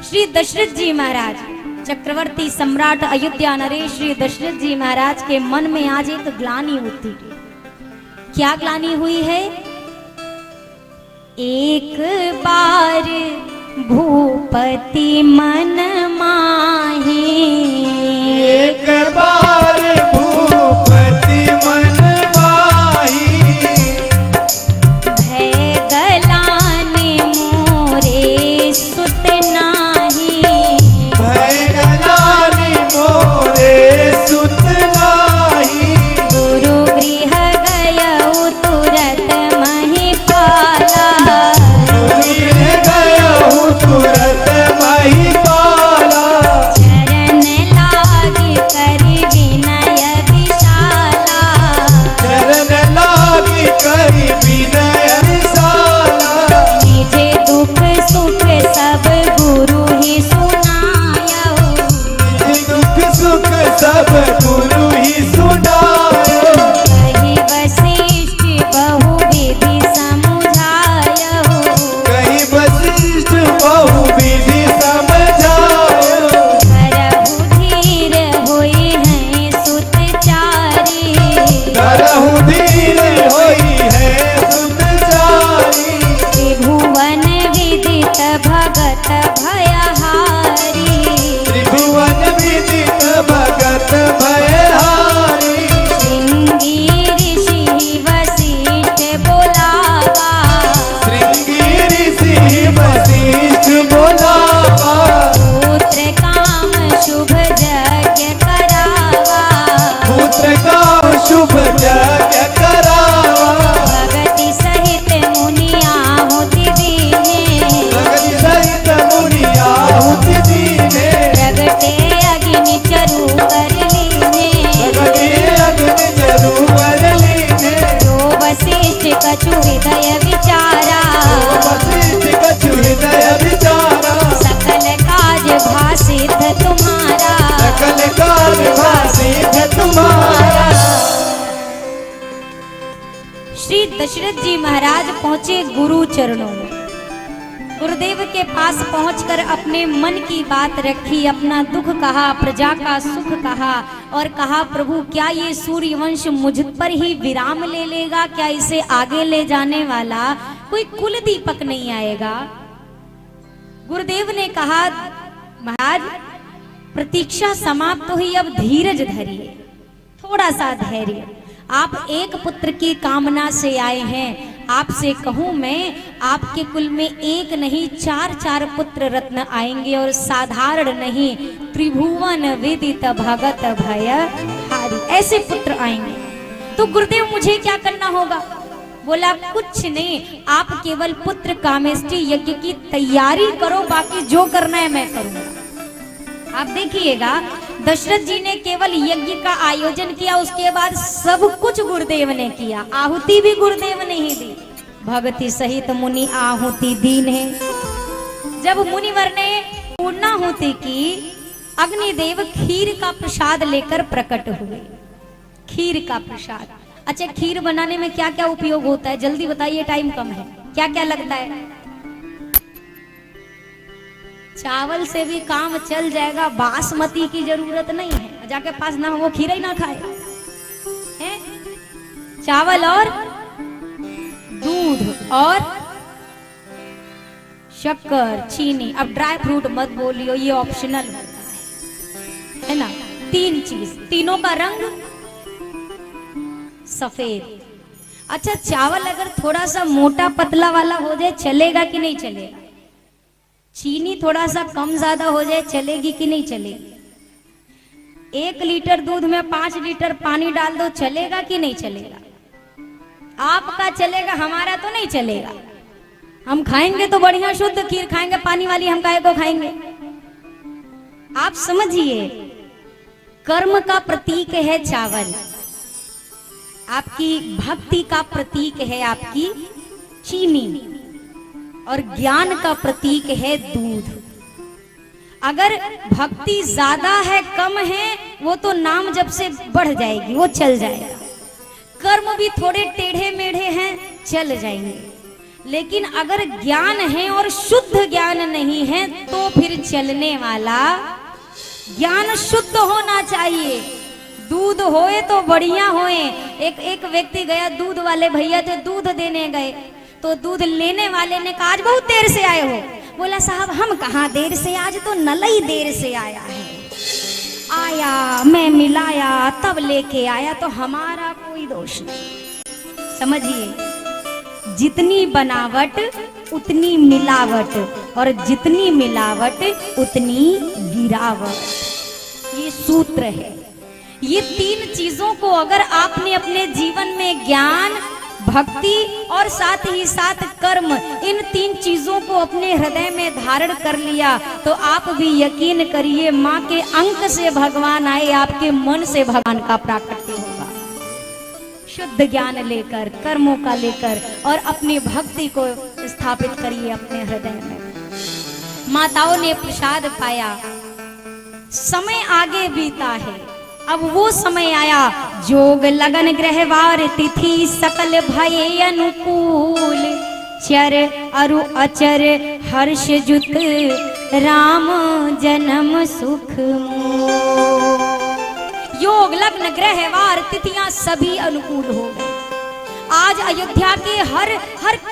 श्री दशरथ जी महाराज चक्रवर्ती सम्राट अयोध्या नरेश श्री दशरथ जी महाराज के मन में आज एक ग्लानि होती। क्या ग्लानि हुई है? एक बार भूपति मन माहे, एक बार भूपति मन माही, भय गलाने मोरे सुत नाही, भय गलानि मोरे सुत नाही, गुरु गृह गयउ तुरत महिपाला, गृह गयउ तुरत महिपाला, चरण लागे करि विनय विशाला, चरण लागी करि विनय विशाला, निजे दुख सुख सब गुरु ही सुनायउ, दुख सुख सब गुरु ही सुनायो, कहि वशिष्ठ बहु विधि समुझायउ, कहीं वशिष्ठ बहु विधि समझायो, करहु धीर होई हैं सुतचारी, करहु धीर होई है सुतचारी, त्रिभुवन विदित भगत भयहारी, त्रिभुवन विदित भगत भयहारी, श्रृंगी ऋषि वशिष्ठ बोलावा, श्रृंगी ऋषि वशिष्ठ बोलावा, पुत्र काम शुभ यज्ञ करावा, पुत्र का शुभ यज्ञ करावा, भगति सहित मुनि आहुति दीने, भगति सहित मुनि आहुति दीने, प्रगटे अग्नि चरु कर लीने, भगति अग्नि जरूर लीने, जो वशिष्ठ कछु हृदय विचारा, वशिष्ठ कछु हृदय विचारा, सकल काज भाषित तुम्हारा, सकल काज भाषित तुम्हारा। श्री दशरथ जी महाराज पहुंचे गुरु चरणों में। गुरुदेव के पास पहुंचकर अपने मन की बात रखी, अपना दुख कहा, प्रजा का सुख कहा और कहा प्रभु क्या ये सूर्यवंश मुझ पर ही विराम ले लेगा? क्या इसे आगे ले जाने वाला कोई कुल दीपक नहीं आएगा? गुरुदेव ने कहा महाराज प्रतीक्षा समाप्त हुई, अब धीरज धरिए, थोड़ा सा धैर्य। आप एक पुत्र की कामना से आए हैं, आपसे कहूं मैं आपके कुल में एक नहीं चार चार पुत्र रत्न आएंगे और साधारण नहीं, त्रिभुवन विदित भगत भयहारी ऐसे पुत्र आएंगे। तो गुरुदेव मुझे क्या करना होगा? बोला कुछ नहीं, आप केवल पुत्र कामेष्टि यज्ञ की तैयारी करो, बाकी जो करना है मैं करूंगा। आप देखिएगा दशरथ जी ने केवल यज्ञ का आयोजन किया, उसके बाद सब कुछ गुरुदेव ने किया, आहुति भी गुरुदेव ने ही दी। भगति सहित मुनि आहुति दीन है। जब मुनिवर ने पूर्णाहुति की, अग्निदेव खीर का प्रसाद लेकर प्रकट हुए। खीर का प्रसाद, अच्छा खीर बनाने में क्या क्या उपयोग होता है जल्दी बताइए, टाइम कम है। क्या क्या लगता है? चावल से भी काम चल जाएगा, बासमती की जरूरत नहीं है, जाके पास ना हो वो खीर ही ना खाए हैं? चावल और दूध और शक्कर चीनी। अब ड्राई फ्रूट मत बोलियो, ये ऑप्शनल होता है ना। तीन चीज, तीनों का रंग सफेद। अच्छा चावल अगर थोड़ा सा मोटा पतला वाला हो जाए चलेगा कि नहीं चलेगा? चीनी थोड़ा सा कम ज्यादा हो जाए चलेगी कि नहीं चलेगी? 1 लीटर दूध में 5 लीटर पानी डाल दो, चलेगा कि नहीं चलेगा? आपका चलेगा, हमारा तो नहीं चलेगा। हम खाएंगे तो बढ़िया शुद्ध खीर खाएंगे, पानी वाली हम काहे को खाएंगे? आप समझिए, कर्म का प्रतीक है चावल, आपकी भक्ति का प्रतीक है आपकी चीनी, और ज्ञान का प्रतीक है दूध। अगर भक्ति ज्यादा है कम है वो तो नाम जब से बढ़ जाएगी, वो चल जाएगा। कर्म भी थोड़े टेढ़े मेढ़े हैं चल जाएंगे, लेकिन अगर ज्ञान है और शुद्ध ज्ञान नहीं है तो फिर चलने वाला। ज्ञान शुद्ध होना चाहिए। दूध होए तो बढ़िया होए। एक व्यक्ति गया दूध वाले भैया जो दूध देने गए, तो दूध लेने वाले ने कहा आज बहुत देर से आए हो। बोला साहब हम कहाँ देर से, आज तो नलई देर से आया है। आया, मैं मिलाया, तब लेके आया, तो हमारा कोई दोष नहीं। समझिए, जितनी बनावट उतनी मिलावट, और जितनी मिलावट उतनी गिरावट। ये सूत्र है। ये तीन चीजों को अगर आपने अपने जीवन में ज्ञान, भक्ति और साथ ही साथ कर्म, इन तीन चीजों को अपने हृदय में धारण कर लिया तो आप भी यकीन करिए माँ के अंक से भगवान आए, आपके मन से भगवान का प्राकट्य होगा। शुद्ध ज्ञान लेकर, कर्मों का लेकर, और अपनी भक्ति को स्थापित करिए अपने हृदय में। माताओं ने प्रसाद पाया, समय आगे बीता है। अब वो समय आया, जोग लगन ग्रहवार तिथि सकल भये अनुकूल, चर अरु अचर हर्ष जुत राम जन्म सुख मोह। योग लग्न ग्रहवार तिथियां सभी अनुकूल हो गए। आज अयोध्या के हर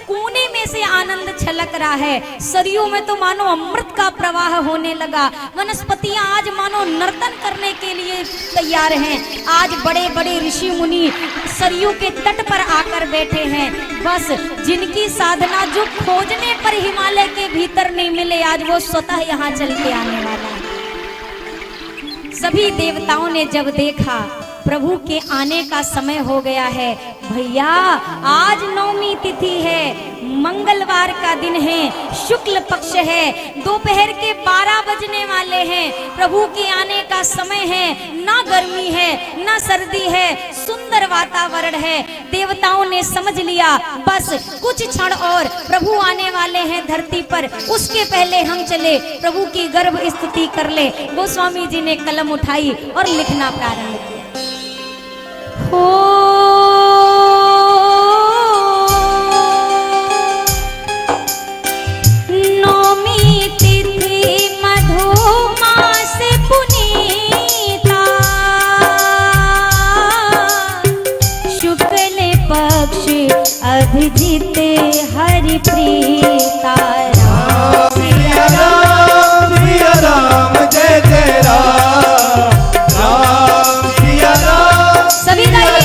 कोने में से आनंद छलक रहा है। सरयू में तो मानो अमृत का प्रवाह होने लगा। वनस्पतियां आज मानो नर्तन करने के लिए तैयार हैं। आज बड़े बड़े ऋषि मुनि सरयू के तट पर आकर बैठे हैं। बस जिनकी साधना जो खोजने पर हिमालय के भीतर नहीं मिले, आज वो स्वतः यहाँ चल के आने वाला है। सभी देवताओं ने जब देखा प्रभु के आने का समय हो गया है, भैया आज नवमी तिथि है, मंगलवार का दिन है, शुक्ल पक्ष है, दोपहर के 12 बजने वाले हैं, प्रभु के आने का समय है, ना गर्मी है ना सर्दी है, सुंदर वातावरण है। देवताओं ने समझ लिया बस कुछ क्षण और प्रभु आने वाले हैं धरती पर, उसके पहले हम चले प्रभु की गर्भ स्तुति कर ले। गोस्वामी जी ने कलम उठाई और लिखना प्रारंभ किया। नौमी तिथि मधुमास पुनीता, शुक्ल पक्ष अभिजित हरि प्रीता। सिया राम जय जय राम, राम सिया राम, सभी गाइए।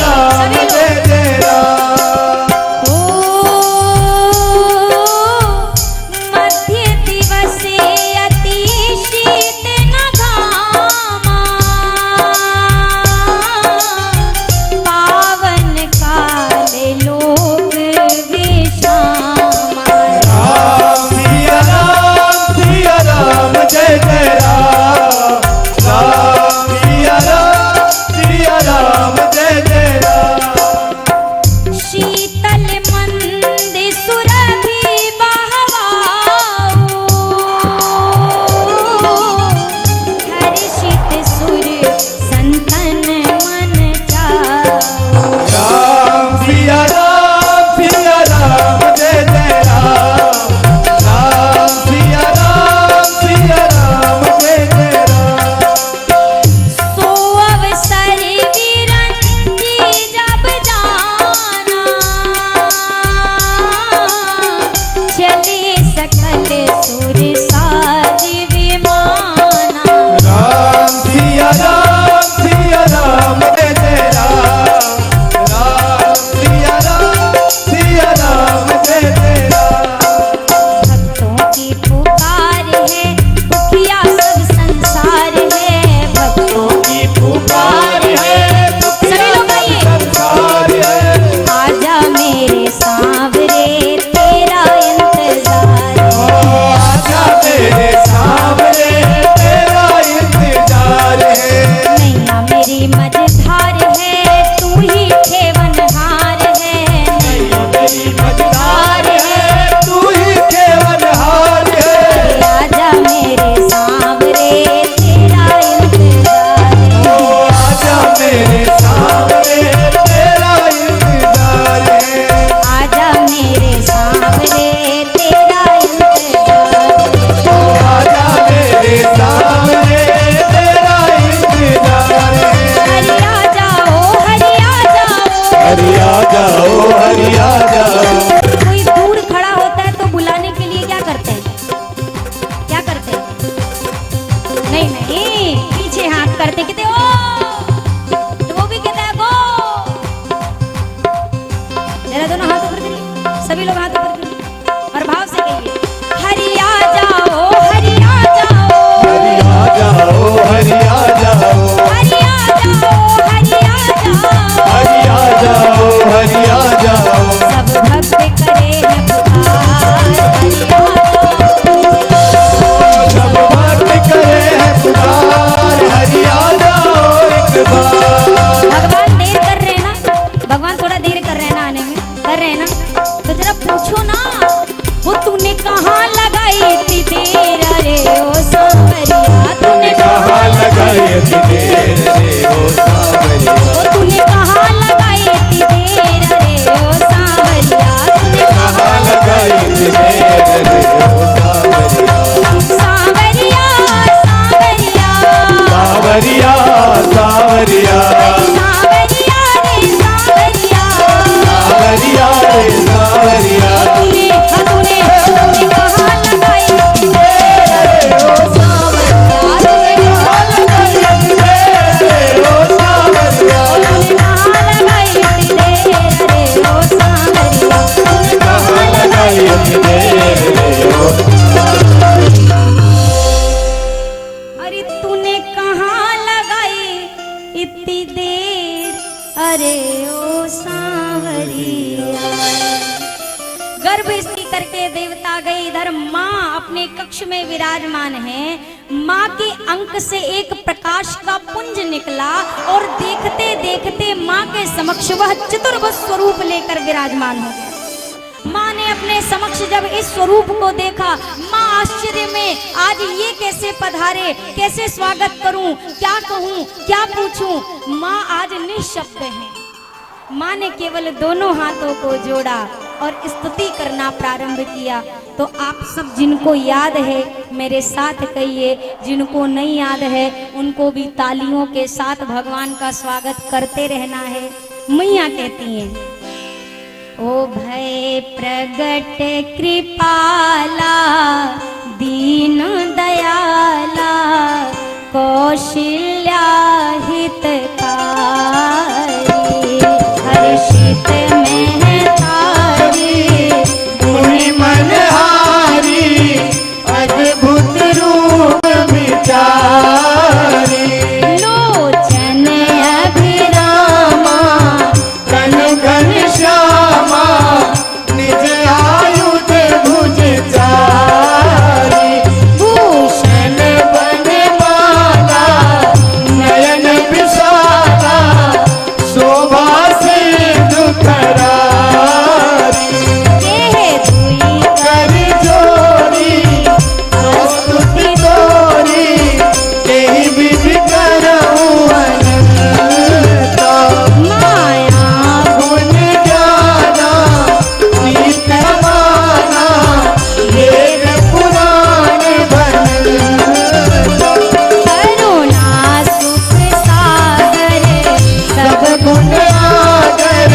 करते कहते ओ, तो वो भी कहता है गो। जरा दोनों हाथ ऊपर करिए, सभी लोग हाथ ऊपर करिए और भाव से कहिए हरिया जाओ हरिया जाओ हरिया जाओ हरिया जाओ हरिया जाओ हरिया जाओ हरिया जाओ हरिया जाओ सब भक्त करे हैं पुकार हरिया सब भक्त करे हैं पुकार हरिया जाओ एक बार। भगवान देर कर रहे हैं ना, भगवान थोड़ा देर कर रहे हैं ना आने में, कर रहे हैं ना, तो जरा पूछो ना वो तूने कहाँ लगाई थी देर अरे ओ सांवरिया तूने कहाँ लगाई थी देर रे ओ सांवरिया वो तूने कहाँ लगाई थी देर अरे ओ सांवरिया तूने कहाँ लगाई थी देर रे ओ सांवरिया सांवरिया सांवरिया सांवरिया सांवरिया सांवरिया रे सांवरिया सांवरिया रे सांवरिया तूने कहाँ लगाई थी देर अरे ओ सांवरिया तूने कहाँ लगाई थी देर अरे ओ सांवरिया कहाँ लगाई थी देर रे ओ अरे तूने कहाँ लगाई इतनी देर अरे ओ सांवरिया। गर्भ स्त्री करके देवता गए, इधर माँ अपने कक्ष में विराजमान है। माँ के अंक से एक प्रकाश का पुंज निकला और देखते देखते माँ के समक्ष वह चतुर्भुज स्वरूप लेकर विराजमान हो गया। माँ ने अपने समक्ष जब इस स्वरूप को देखा, माँ आश्चर्य में आज ये कैसे पधारे, कैसे स्वागत करूं, क्या कहूं, क्या पूछूं। माँ आज निःशब्द है। माँ ने केवल दोनों हाथों को जोड़ा और स्तुति करना प्रारंभ किया। तो आप सब जिनको याद है मेरे साथ कहिए, जिनको नहीं याद है उनको भी तालियों के साथ भगवान का स्वागत करते रहना है। मैया कहती हैं ओ भय प्रगट कृपाला दीन दयाला कौशल्या हितकारी हर्षित में तारी मुनि मनहारी अद्भुत रूप विचारी लोचन अभिरामा घन घन श्यामा निज आयुध भुज चारी भूषण बन माला नयन विशाला शोभा सिंधु करारी के दुई कर जोड़ी स्तुति तोरी एहि विधि करऊं अनंता माया गुण ज्ञाना नीत माना वेद पुराण बनता करुणा सुख सागर सब गुण आगर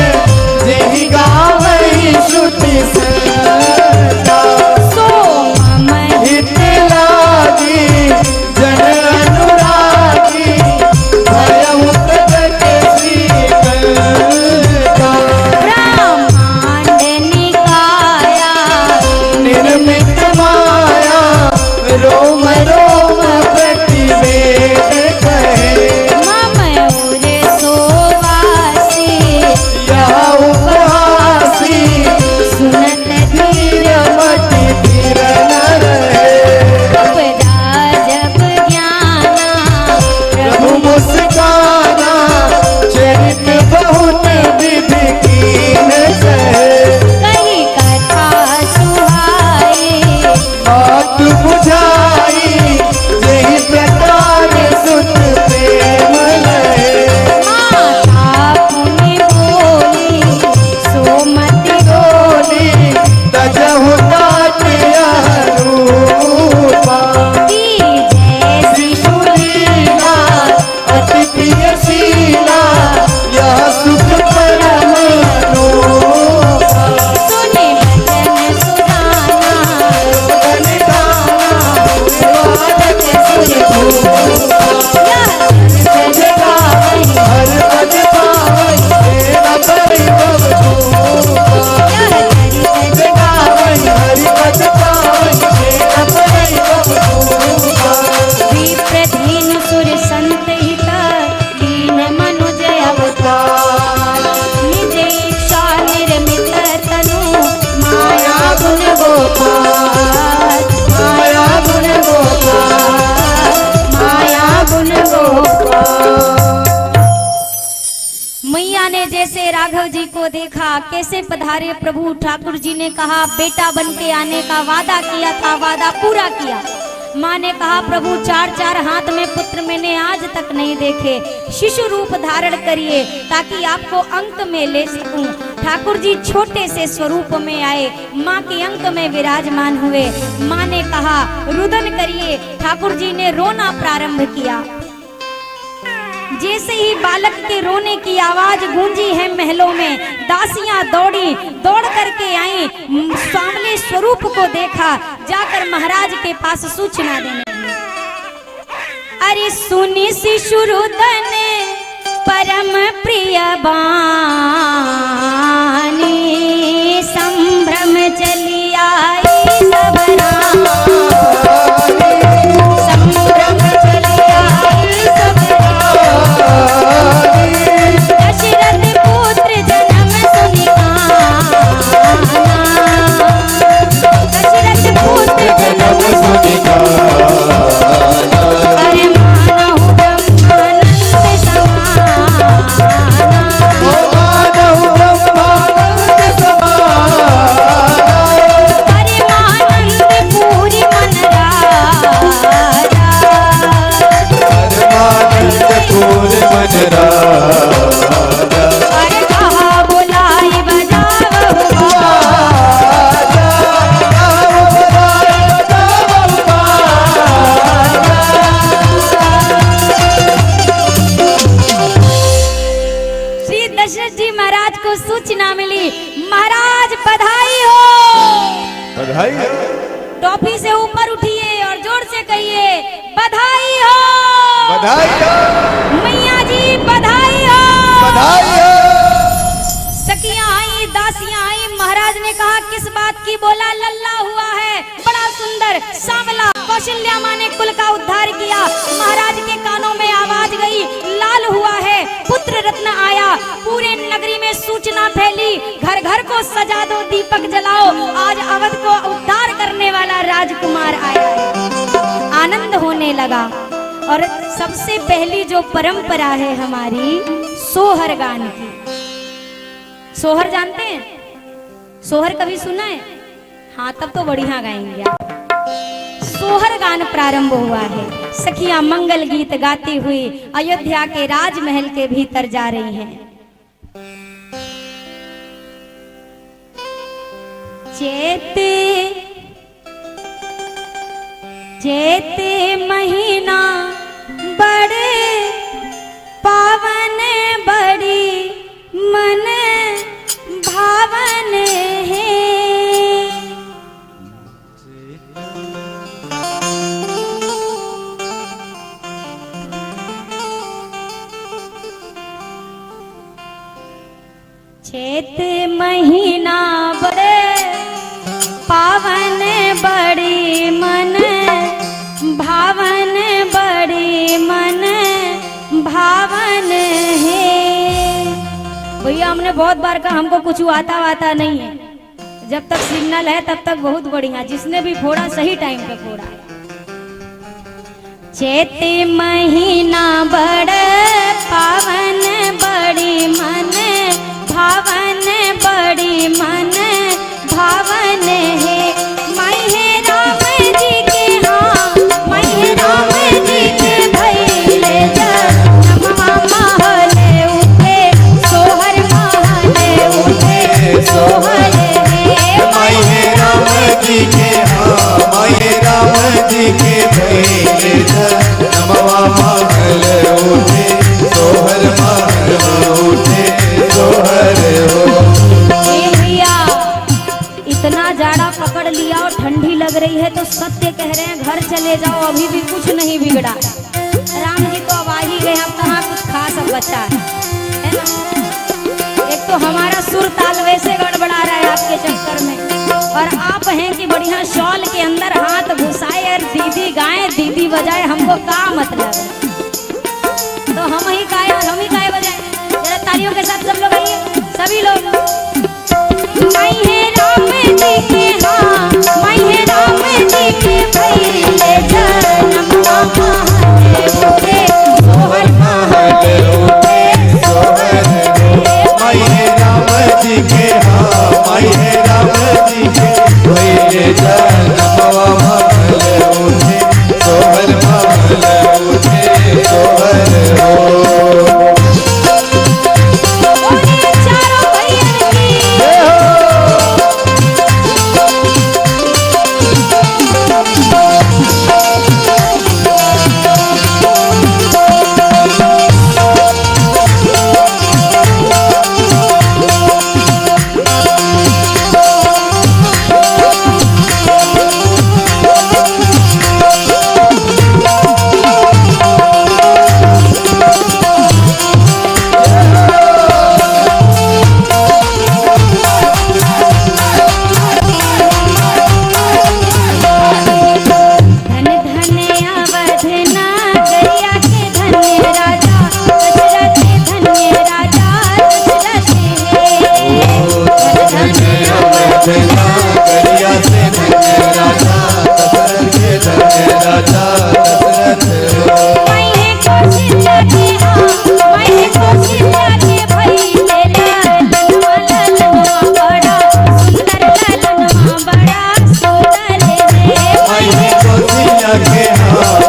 जेहि गावहि श्रुति संता सो मम हित लागी जन अनुरागी भयउ प्रगट श्रीकंता ब्रह्मांड निकाया निर्मित माया रोम रोम प्रतिवेद कहे मम उर सोवासी यह उपहासी सुनत धीर मत धीर न रहे उपदा जब ज्ञाना प्रभु मुस्काना चरित बहुत विधि कीन सहे कही कथा सुहाई बात बुझाई से राघव जी को देखा, कैसे पधारे प्रभु। ठाकुर जी ने कहा बेटा बन के आने का वादा किया था, वादा पूरा किया। माँ ने कहा प्रभु 4-4 हाथ में पुत्र मैंने आज तक नहीं देखे, शिशु रूप धारण करिए ताकि आपको अंक में ले सकूं। ठाकुर जी छोटे से स्वरूप में आए, माँ के अंक में विराजमान हुए। माँ ने कहा रुदन करिए। ठाकुर जी ने रोना प्रारंभ किया। जैसे ही बालक के रोने की आवाज गूंजी है महलों में, दासियां दौड़ी, दौड़ करके आई, सांवले स्वरूप को देखा, जाकर महाराज के पास सूचना देने लगी। अरे सुनी शिशु रुदन परम प्रिय बानी, संभ्रम चली आई सब रानी, संभ्रम चली आई सब रानी। दशरथ पुत्र जन्म सुनि काना, दशरथ पुत्र जन्म सुनि काना। अरे मानहु ब्रह्मानंद समाना, मानहु ब्रह्मानंद समाना। परमानंद पूरी मन राजा, परमानंद पूरी मन राजा। अरे कहा बुलाई बजावहु बाजा, श्री दशरथ जी महाराज को सूचना मिली, महाराज बधाई हो। बधाई हो। टोपी से ऊपर उठिए और जोर से कहिए बधाई हो, बधाई हो। मैया जी बधाई हो। बधाई हो। सखियां आई, दासियां आई। महाराज ने कहा किस बात की? बोला लल्ला हुआ है, बड़ा सुंदर सांवला। कौशल्या माँ ने कुल का उद्धार किया। महाराज के कानों में आवाज गई लाल हुआ है, पुत्र रत्न आया। पूरे नगरी में सूचना फैली, घर घर को सजा दो, दीपक जलाओ, आज अवध को उद्धार करने वाला राजकुमार आया है। आनंद होने लगा। और सबसे पहली जो परंपरा है हमारी सोहर गान की। सोहर जानते हैं? सोहर कभी सुना है? हाँ, तब तो बढ़िया गाएंगे आप। सोहर गान प्रारंभ हुआ है। सखियां मंगल गीत गाती हुई अयोध्या के राजमहल के भीतर जा रही हैं। चैते महीना बड़े पावन, बड़ी मन भावन है। चैत महीना बड़े पावन, बड़ी मन भावन, बड़ी मन भावन है। भैया हमने बहुत बार कहा हमको कुछ आता वाता नहीं है। जब तक सिग्नल है तब तक बहुत बढ़िया, जिसने भी फोड़ा सही टाइम पे फोड़ा है। चैत महीना बड़ पावन, बड़ी मन भावन, बड़ी मन भावन है। मैं राम जी के, हाँ मैं राम जी के भैले जन्मवा महले उठे, सोहर महले उठे, सोहर है। मैं राम जी के, हाँ मैं राम जी के भैले जन्मवा महल उठे, सोहर महल उठे, सोहर हो। भैया इतना जाड़ा पकड़ लिया और ठंडी लग रही है तो सत्य कह रहे हैं, घर चले जाओ, अभी भी कुछ नहीं बिगड़ा। राम जी तो अब आ ही गए, अब कहाँ कुछ खास अब बचा है ना। एक तो हमारा सुर ताल वैसे गड़बड़ा रहा है आपके चक्कर में, और आप हैं कि बढ़िया शॉल के अंदर हाथ घुसाए और दीदी गाएं, दीदी बजाए, हमको क्या मतलब है। तो हम ही गाए और हम ही गाए बजाए। जरा तालियों के साथ सब लोग आइए, सभी लोग। मैं राम जी के, हाँ मैं राम जी के भैले जन्मवा महले उठे, सोहर महले उठे, सोहर है।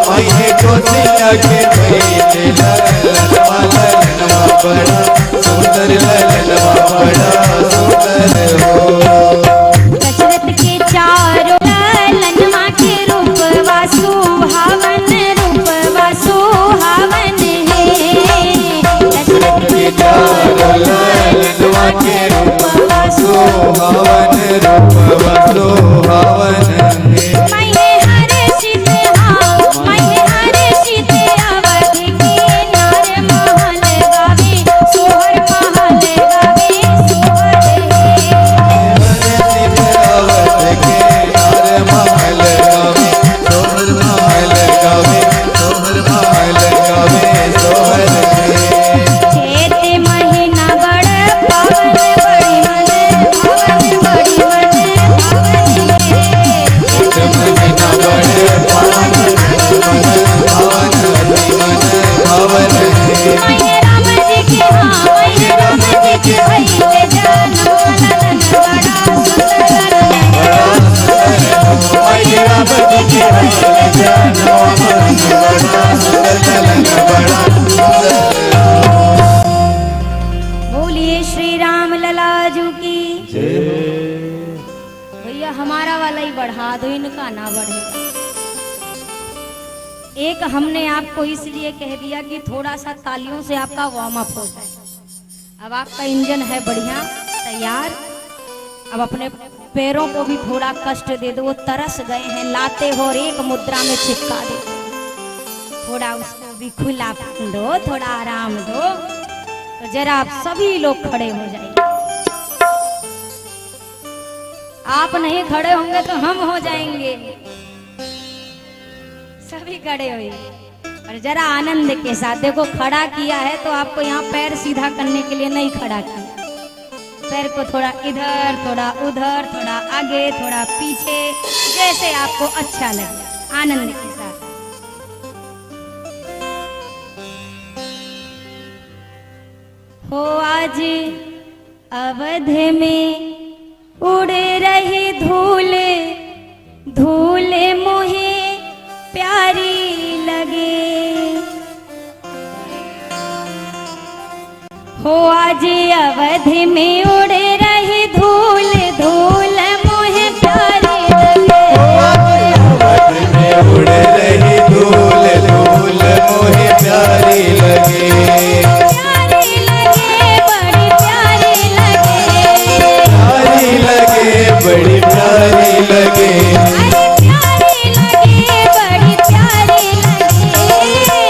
माई कोसिया के भैले ललनवा ललनवा बड़ा सुंदर ललनवा बड़ा सुंदर हो दशरथ के चारों ललनवा के रूपवा सुहावन है दशरथ के चारों ललनवा के रूपवा सुहावन है बोलिए श्री राम ललाजू की भैया हमारा वाला ही बढ़ा दो, इनका ना बढ़े। एक हमने आपको इसलिए कह दिया कि थोड़ा सा तालियों से आपका वार्म अप हो जाए। अब आपका इंजन है बढ़िया तैयार, अब अपने पैरों को भी थोड़ा कष्ट दे दो, वो तरस गए हैं, लाते हो और एक मुद्रा में चिपका दे, थोड़ा उसको भी खुला दो, थोड़ा आराम दो। तो जरा आप सभी लोग खड़े हो जाइए। आप नहीं खड़े होंगे तो हम हो जाएंगे। सभी खड़े हुए और जरा आनंद के साथ देखो, खड़ा किया है तो आपको यहाँ पैर सीधा करने के लिए नहीं खड़ा किया, पैर को थोड़ा इधर थोड़ा उधर, थोड़ा आगे थोड़ा पीछे, जैसे आपको अच्छा लगे आनंद के साथ। हो आज अवध में उड़ रही धूल, धूल मोहे प्यारी लगे। हो आज अवध में उड़ रही धूल, धूल मोहे प्यारी लगे। अवध में उड़ रही धूल, धूल मोहे प्यारी लगे। बड़ी प्यारी लगे, अरे प्यारी लगे, बड़ी प्यारी लगे,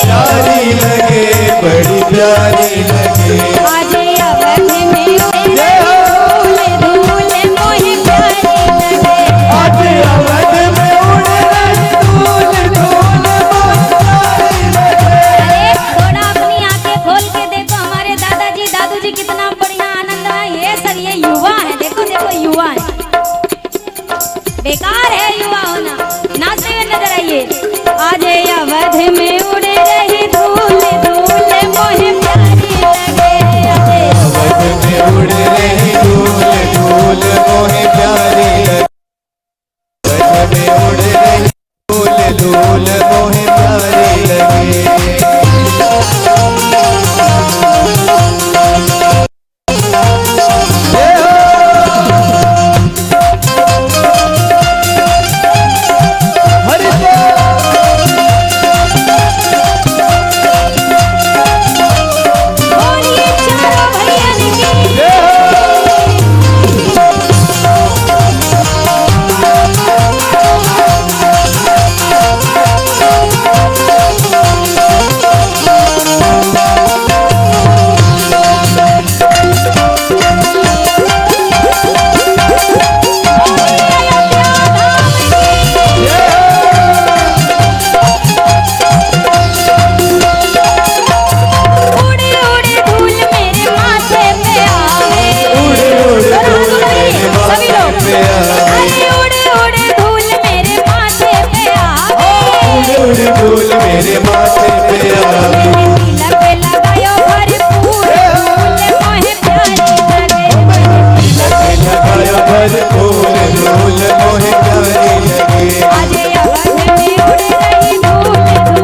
प्यारी लगे, बड़ी प्यारी लगे। आज अवध में धूल, धूल मोहे प्यारी लगे। आज अवध में उड़ रही धूल, धूल मोहे प्यारी लगे। अरे थोड़ा अपनी आंखें खोल के देखो, हमारे दादाजी दादू जी कितना बढ़िया आनंद है। ये सर ये युवा है, देखो देखो युवा है, बेकार है युवा होना, नाचते हुए नजर आइए। आज अवध में उड़ रही धूल, धूल मोहे प्यारी लगे। अवध में उड़ रही धूल, धूल मोहे प्यारी लगे। अवध में उड़ रही धूल, धूल मोहे प्यारी लगे। बोलिए चारों भैया की। उड़े उड़े धूल मेरे माथे पे आवे, सभी लोग। अरे उड़े उड़े धूल मेरे माथे पे आवे, उड़ धूल मेरे माथे पे आवे। तिलक लगायो भरपूर, धूल मोहे प्यारी लगे। तिलक लगायो भरपूर, धूल मोहे प्यारी लगे। आज अवध में उड़ रही धूल,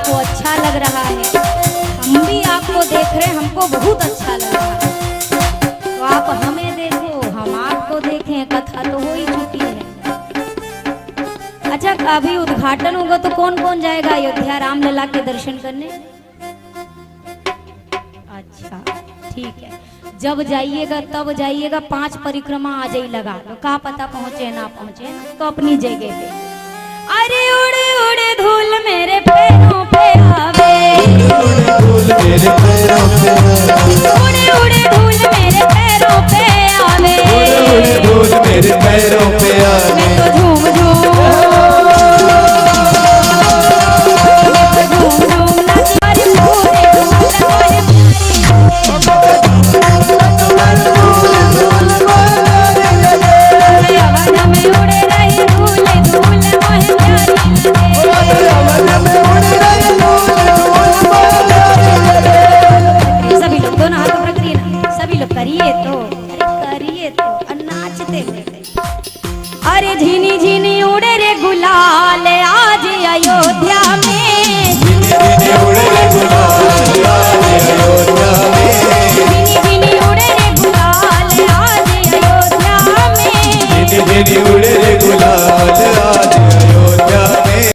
आपको अच्छा लग रहा है, हम भी आपको देख रहे हैं, हमको बहुत अच्छा लग रहा है। तो आप हमें देखो, हम आपको देखें, कथा तो हो ही चुकी है। अच्छा, अभी उद्घाटन होगा तो कौन कौन जाएगा अयोध्या रामलला के दर्शन करने? अच्छा ठीक है, जब जाइएगा तब जाइएगा, 5 परिक्रमा आज ही लगा लो, कहा पता पहुंचे ना पहुंचे तो अपनी जगह पे। अरे उड़े उड़े धूल मेरे पे